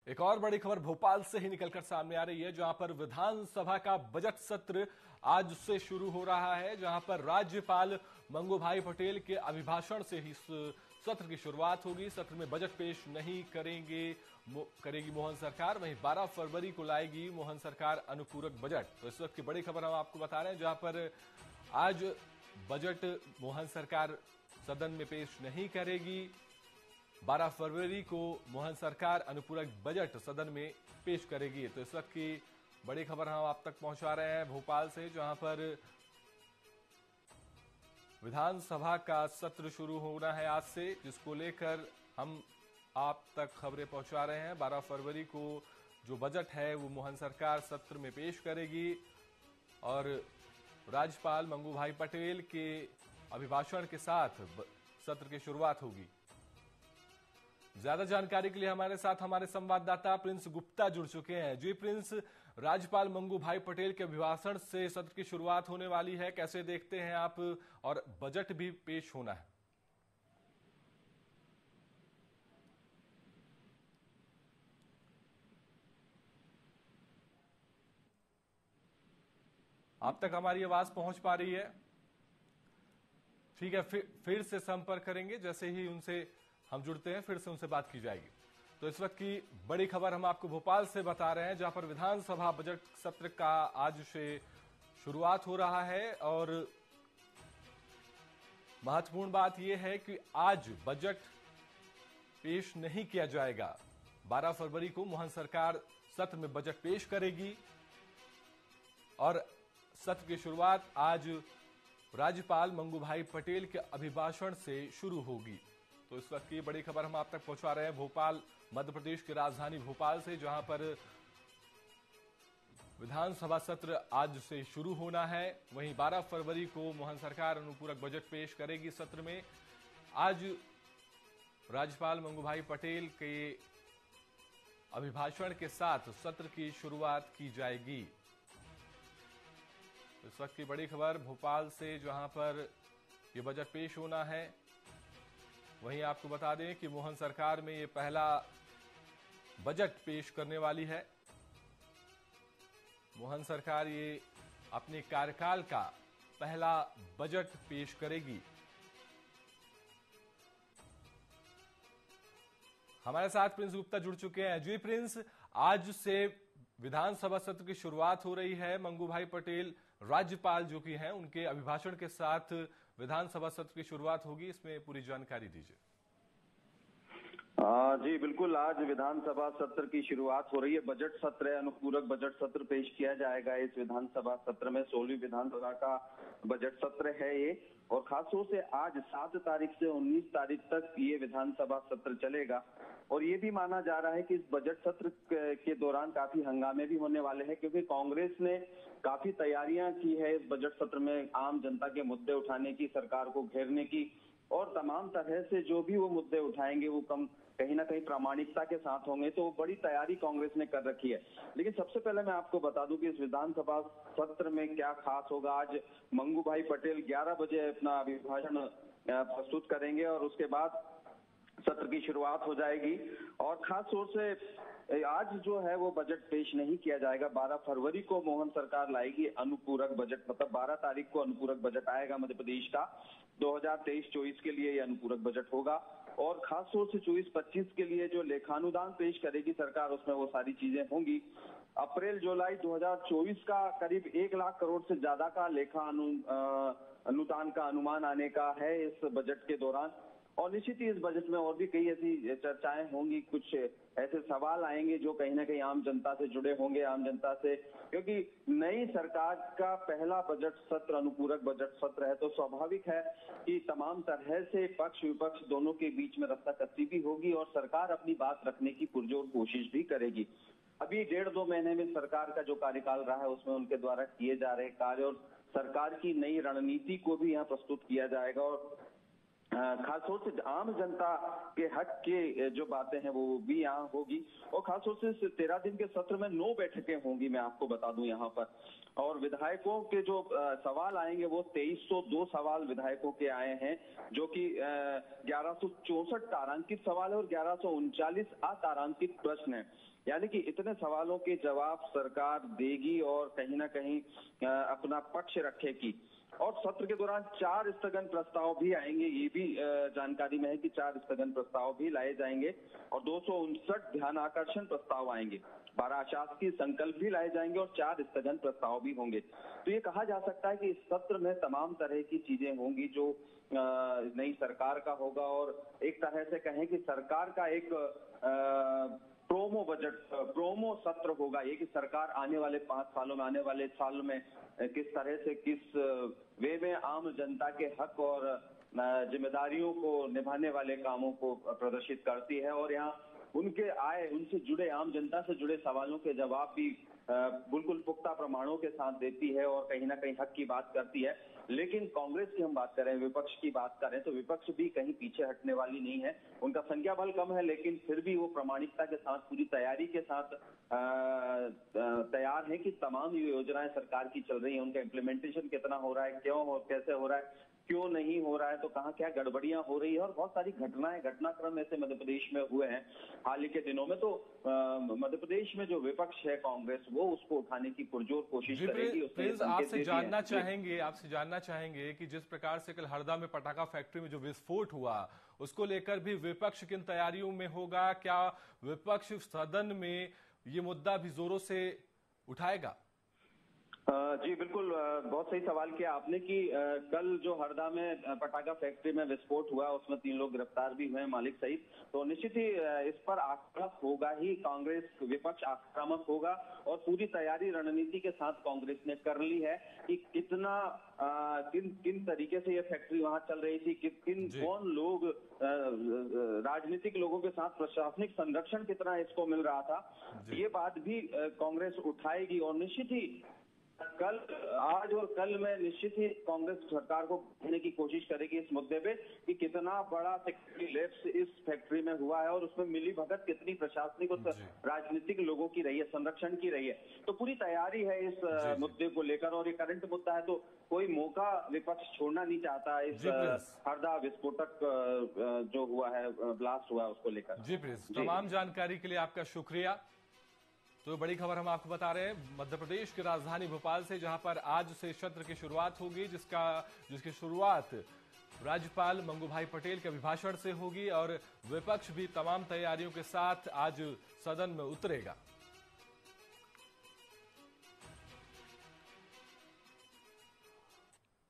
एक और बड़ी खबर भोपाल से ही निकलकर सामने आ रही है, जहां पर विधानसभा का बजट सत्र आज से शुरू हो रहा है, जहां पर राज्यपाल मंगूभाई पटेल के अभिभाषण से ही सत्र की शुरुआत होगी। सत्र में बजट पेश नहीं करेगी मोहन सरकार। वहीं 12 फरवरी को लाएगी मोहन सरकार अनुपूरक बजट। तो इस वक्त की बड़ी खबर हम आपको बता रहे हैं, जहां पर आज बजट मोहन सरकार सदन में पेश नहीं करेगी। 12 फरवरी को मोहन सरकार अनुपूरक बजट सदन में पेश करेगी। तो इस वक्त की बड़ी खबर हम आप तक पहुंचा रहे हैं भोपाल से, जहां पर विधानसभा का सत्र शुरू होना है आज से, जिसको लेकर हम आप तक खबरें पहुंचा रहे हैं। 12 फरवरी को जो बजट है वो मोहन सरकार सत्र में पेश करेगी और राज्यपाल मंगूभाई पटेल के अभिभाषण के साथ सत्र की शुरुआत होगी। ज्यादा जानकारी के लिए हमारे साथ हमारे संवाददाता प्रिंस गुप्ता जुड़ चुके हैं। जी प्रिंस, राज्यपाल मंगूभाई पटेल के अभिभाषण से सत्र की शुरुआत होने वाली है, कैसे देखते हैं आप? और बजट भी पेश होना है। आप तक हमारी आवाज पहुंच पा रही है? ठीक है, फिर से संपर्क करेंगे। जैसे ही उनसे हम जुड़ते हैं फिर से उनसे बात की जाएगी। तो इस वक्त की बड़ी खबर हम आपको भोपाल से बता रहे हैं, जहां पर विधानसभा बजट सत्र का आज से शुरुआत हो रहा है और महत्वपूर्ण बात यह है कि आज बजट पेश नहीं किया जाएगा। 12 फरवरी को मोहन सरकार सत्र में बजट पेश करेगी और सत्र की शुरुआत आज राज्यपाल मंगूभाई पटेल के अभिभाषण से शुरू होगी। तो इस वक्त की बड़ी खबर हम आप तक पहुंचा रहे हैं भोपाल, मध्य प्रदेश की राजधानी भोपाल से, जहां पर विधानसभा सत्र आज से शुरू होना है। वहीं 12 फरवरी को मोहन सरकार अनुपूरक बजट पेश करेगी सत्र में। आज राज्यपाल मंगूभाई पटेल के अभिभाषण के साथ सत्र की शुरुआत की जाएगी। इस वक्त की बड़ी खबर भोपाल से, जहां पर यह बजट पेश होना है। वहीं आपको बता दें कि मोहन सरकार में ये पहला बजट पेश करने वाली है। मोहन सरकार ये अपने कार्यकाल का पहला बजट पेश करेगी। हमारे साथ प्रिंस गुप्ता जुड़ चुके हैं। जी प्रिंस, आज से विधानसभा सत्र की शुरुआत हो रही है। मंगूभाई पटेल राज्यपाल जो कि हैं, उनके अभिभाषण के साथ विधानसभा सत्र की शुरुआत होगी। इसमें पूरी जानकारी दीजिए। जी बिल्कुल, आज विधानसभा सत्र की शुरुआत हो रही है। बजट सत्र है, अनुपूरक बजट सत्र पेश किया जाएगा इस विधानसभा सत्र में। 16वीं विधानसभा का बजट सत्र है ये, और खासतौर से आज 7 तारीख से 19 तारीख तक ये विधानसभा सत्र चलेगा। और ये भी माना जा रहा है कि इस बजट सत्र के दौरान काफी हंगामे भी होने वाले हैं, क्योंकि कांग्रेस ने काफी तैयारियां की है इस बजट सत्र में आम जनता के मुद्दे उठाने की, सरकार को घेरने की, और तमाम तरह से जो भी वो मुद्दे उठाएंगे वो कहीं ना कहीं प्रामाणिकता के साथ होंगे। तो बड़ी तैयारी कांग्रेस ने कर रखी है। लेकिन सबसे पहले मैं आपको बता दूं कि इस विधानसभा सत्र में क्या खास होगा। आज मंगूभाई पटेल 11 बजे अपना अभिभाषण प्रस्तुत करेंगे और उसके बाद सत्र की शुरुआत हो जाएगी। और खास तौर से आज जो है वो बजट पेश नहीं किया जाएगा। 12 फरवरी को मोहन सरकार लाएगी अनुपूरक बजट, मतलब 12 तारीख को अनुपूरक बजट आएगा मध्य प्रदेश का 2023-24 के लिए। ये अनुपूरक बजट होगा और खास तौर से 24-25 के लिए जो लेखानुदान पेश करेगी सरकार, उसमें वो सारी चीजें होंगी। अप्रैल जुलाई 2024 का करीब 1 लाख करोड़ से ज्यादा का लेखा अनुदान का अनुमान आने का है इस बजट के दौरान। और निश्चित ही इस बजट में और भी कई ऐसी चर्चाएं होंगी, कुछ ऐसे सवाल आएंगे जो कहीं ना कहीं आम जनता से जुड़े होंगे, आम जनता से, क्योंकि नई सरकार का पहला बजट सत्र अनुपूरक बजट सत्र है। तो स्वाभाविक है कि तमाम तरह से पक्ष विपक्ष दोनों के बीच में रस्साकसी भी होगी और सरकार अपनी बात रखने की पुरजोर कोशिश भी करेगी। अभी 1.5-2 महीने में सरकार का जो कार्यकाल रहा है उसमें उनके द्वारा किए जा रहे कार्य और सरकार की नई रणनीति को भी यहाँ प्रस्तुत किया जाएगा। और खासतौर से आम जनता के हक के जो बातें हैं वो भी यहाँ होगी। और खासतौर से 13 दिन के सत्र में 9 बैठकें होंगी, मैं आपको बता दूं यहाँ पर। और विधायकों के जो सवाल आएंगे वो 2302 सवाल विधायकों के आए हैं, जो कि 1164 तारांकित सवाल है और 1139 अतारांकित प्रश्न है। यानी कि इतने सवालों के जवाब सरकार देगी और कहीं ना कहीं अपना पक्ष रखेगी। और सत्र के दौरान 4 स्थगन प्रस्ताव भी आएंगे, ये भी जानकारी में है कि 4 स्थगन प्रस्ताव भी लाए जाएंगे और 259 ध्यान आकर्षण प्रस्ताव आएंगे, 12 अशासकीय संकल्प भी लाए जाएंगे और 4 स्थगन प्रस्ताव भी होंगे। तो ये कहा जा सकता है कि इस सत्र में तमाम तरह की चीजें होंगी जो नई सरकार का होगा। और एक तरह से कहें कि सरकार का एक प्रोमो सत्र होगा ये, कि सरकार आने वाले 5 सालों में, आने वाले साल में किस तरह से, किस वे में आम जनता के हक और जिम्मेदारियों को निभाने वाले कामों को प्रदर्शित करती है। और यहाँ उनसे जुड़े, आम जनता से जुड़े सवालों के जवाब भी बिल्कुल पुख्ता प्रमाणों के साथ देती है और कहीं ना कहीं हक की बात करती है। लेकिन कांग्रेस की हम बात करें, विपक्ष की बात करें, तो विपक्ष भी कहीं पीछे हटने वाली नहीं है। उनका संख्या बल कम है, लेकिन फिर भी वो प्रामाणिकता के साथ, पूरी तैयारी के साथ तैयार है कि तमाम योजनाएं सरकार की चल रही है, उनका इम्प्लीमेंटेशन कितना हो रहा है, क्यों और कैसे हो रहा है, क्यों नहीं हो रहा है, तो कहाँ क्या गड़बड़ियां हो रही है। और बहुत सारी घटनाक्रम ऐसे मध्य प्रदेश में हुए हैं हाल ही के दिनों में। तो मध्य प्रदेश में जो विपक्ष है कांग्रेस, वो उसको उठाने की पुरजोर कोशिश करेगी। आपसे जानना चाहेंगे कि जिस प्रकार से कल हरदा में पटाखा फैक्ट्री में जो विस्फोट हुआ, उसको लेकर भी विपक्ष किन तैयारियों में होगा? क्या विपक्ष सदन में ये मुद्दा भी जोरों से उठाएगा? जी बिल्कुल, बहुत सही सवाल किया आपने कि कल जो हरदा में पटाखा फैक्ट्री में विस्फोट हुआ, उसमें 3 लोग गिरफ्तार भी हुए, मालिक सहित। तो निश्चित ही इस पर आक्रामक होगा ही, कांग्रेस विपक्ष आक्रामक होगा। और पूरी तैयारी रणनीति के साथ कांग्रेस ने कर ली है कि कितना किन तरीके से ये फैक्ट्री वहां चल रही थी, कौन लोग, राजनीतिक लोगों के साथ प्रशासनिक संरक्षण कितना इसको मिल रहा था, ये बात भी कांग्रेस उठाएगी। और निश्चित ही आज और कल में निश्चित ही कांग्रेस सरकार को कहने की कोशिश करेगी इस मुद्दे पे कि कितना बड़ा सेक्रेटरी लैप्स इस फैक्ट्री में हुआ है और उसमें मिली भगत कितनी प्रशासनिक और राजनीतिक लोगों की रही है, संरक्षण की रही है। तो पूरी तैयारी है इस मुद्दे को लेकर। और ये करंट मुद्दा है, तो कोई मौका विपक्ष छोड़ना नहीं चाहता इस हरदा विस्फोटक जो हुआ है, ब्लास्ट हुआ है, उसको लेकर। जी प्लीज, तमाम जानकारी के लिए आपका शुक्रिया। तो बड़ी खबर हम आपको बता रहे हैं मध्य प्रदेश की राजधानी भोपाल से, जहां पर आज से सत्र की शुरुआत होगी, जिसकी शुरुआत राज्यपाल मंगू भाई पटेल के अभिभाषण से होगी और विपक्ष भी तमाम तैयारियों के साथ आज सदन में उतरेगा।